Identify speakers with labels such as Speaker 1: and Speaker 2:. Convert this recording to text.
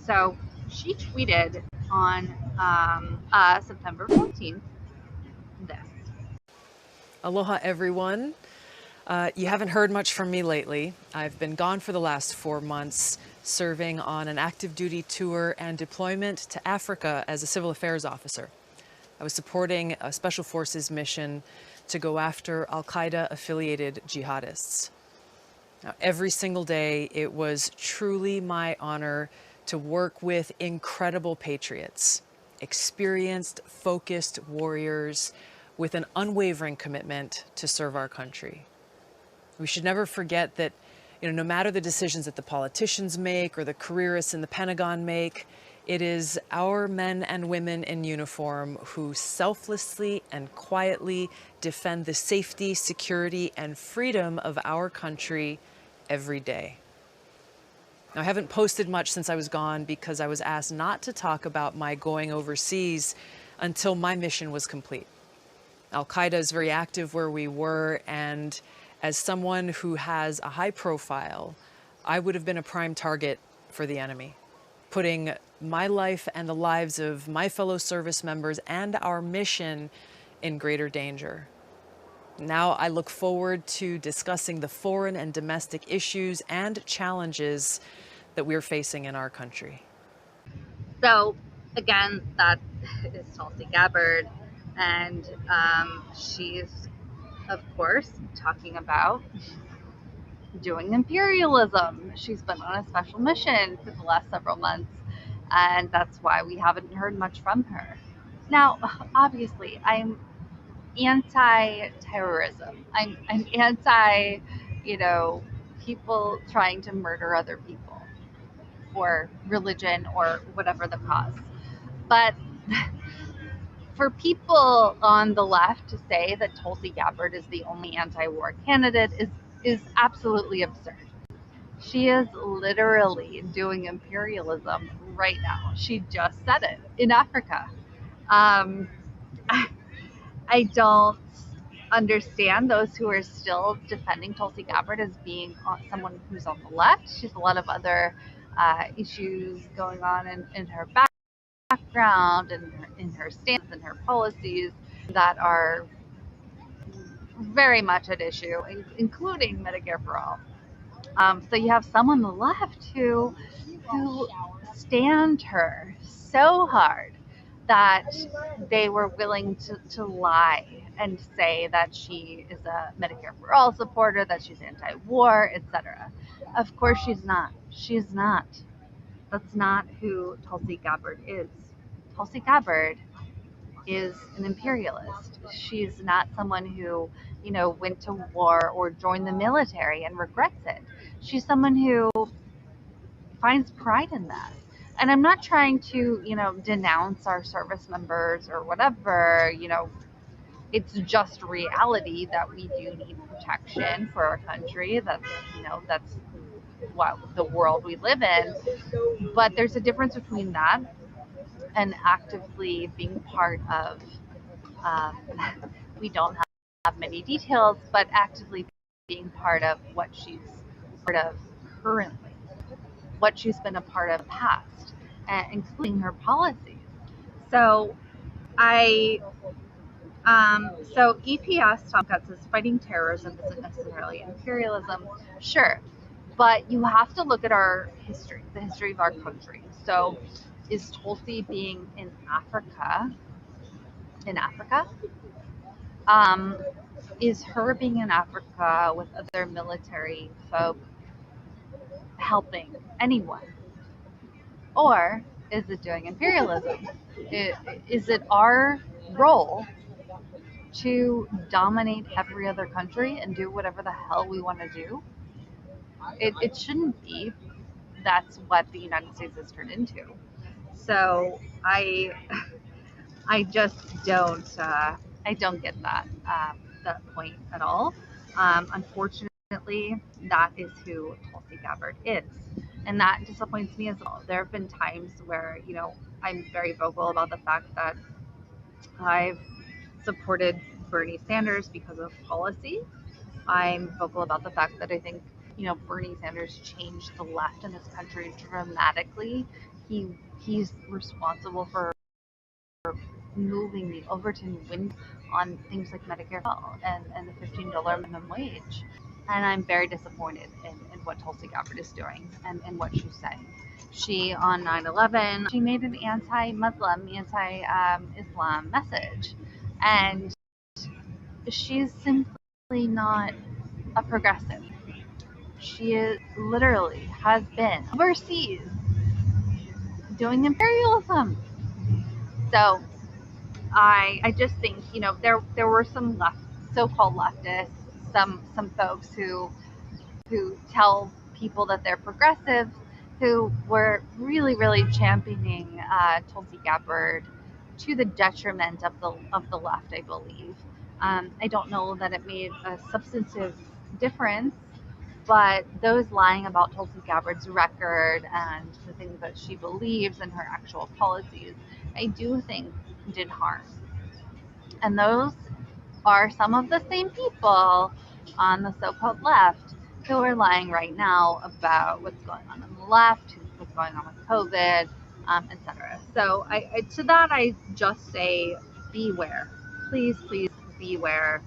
Speaker 1: So she tweeted on September 14th this.
Speaker 2: Aloha, everyone. You haven't heard much from me lately. I've been gone for the last 4 months, serving on an active duty tour and deployment to Africa as a civil affairs officer. I was supporting a special forces mission to go after Al-Qaeda affiliated jihadists. Now, every single day, it was truly my honor to work with incredible patriots, experienced, focused warriors with an unwavering commitment to serve our country. We should never forget that, no matter the decisions that the politicians make or the careerists in the Pentagon make, it is our men and women in uniform who selflessly and quietly defend the safety, security, and freedom of our country every day. Now, I haven't posted much since I was gone because I was asked not to talk about my going overseas until my mission was complete. Al-Qaeda is very active where we were, and as someone who has a high profile, I would have been a prime target for the enemy, putting my life and the lives of my fellow service members and our mission in greater danger. Now I look forward to discussing the foreign and domestic issues and challenges that we're facing in our country.
Speaker 1: So again, that is Tulsi Gabbard, and she's, of course, talking about doing imperialism. She's been on a special mission for the last several months, and that's why we haven't heard much from her. Now, obviously, I'm anti-terrorism. I'm anti, people trying to murder other people for religion or whatever the cause. But for people on the left to say that Tulsi Gabbard is the only anti-war candidate is absolutely absurd. She is literally doing imperialism right now. She just said it in Africa. I don't understand those who are still defending Tulsi Gabbard as being someone who's on the left. She has a lot of other issues going on in her background and in her stance and her policies that are very much at issue, including Medicare for All. So you have some on the left who stand her so hard that they were willing to lie and say that she is a Medicare for All supporter, that she's anti-war, etc. Of course she's not. She's not. That's not who Tulsi Gabbard is. Tulsi Gabbard is an imperialist. She's not someone who, went to war or joined the military and regrets it. She's someone who finds pride in that. And I'm not trying to, denounce our service members or whatever, it's just reality that we do need protection for our country. That's what the world we live in. But there's a difference between that and actively being part of, we don't have many details, but actively being part of what she's part of currently, what she's been a part of in the past, including her policies. So so EPS, Tom Cutts, says fighting terrorism isn't necessarily imperialism. Sure, but you have to look at our history, the history of our country. So is Tulsi being in Africa? Is her being in Africa with other military folk helping anyone? Or is it doing imperialism? Is it our role to dominate every other country and do whatever the hell we want to do? It shouldn't be. That's what the United States has turned into. So I just don't get that point at all. Unfortunately, that is who Tulsi Gabbard is, and that disappoints me as well. There have been times where I'm very vocal about the fact that I've supported Bernie Sanders because of policy. I'm vocal about the fact that I think Bernie Sanders changed the left in this country dramatically. he's responsible for moving the Overton wind on things like Medicare and the $15 minimum wage. And I'm very disappointed in what Tulsi Gabbard is doing and what she's saying. She, on 9/11, she made an anti-Muslim, anti-Islam message. And she's simply not a progressive. She literally has been overseas doing imperialism. So I just think, there were some so-called leftists, some folks who tell people that they're progressive, who were really championing Tulsi Gabbard to the detriment of the left, I believe. I don't know that it made a substantive difference, but those lying about Tulsi Gabbard's record and the things that she believes and her actual policies, I do think did harm. And those are some of the same people on the so-called left who are lying right now about what's going on the left, what's going on with COVID, etc. So to that, I just say beware. Please beware.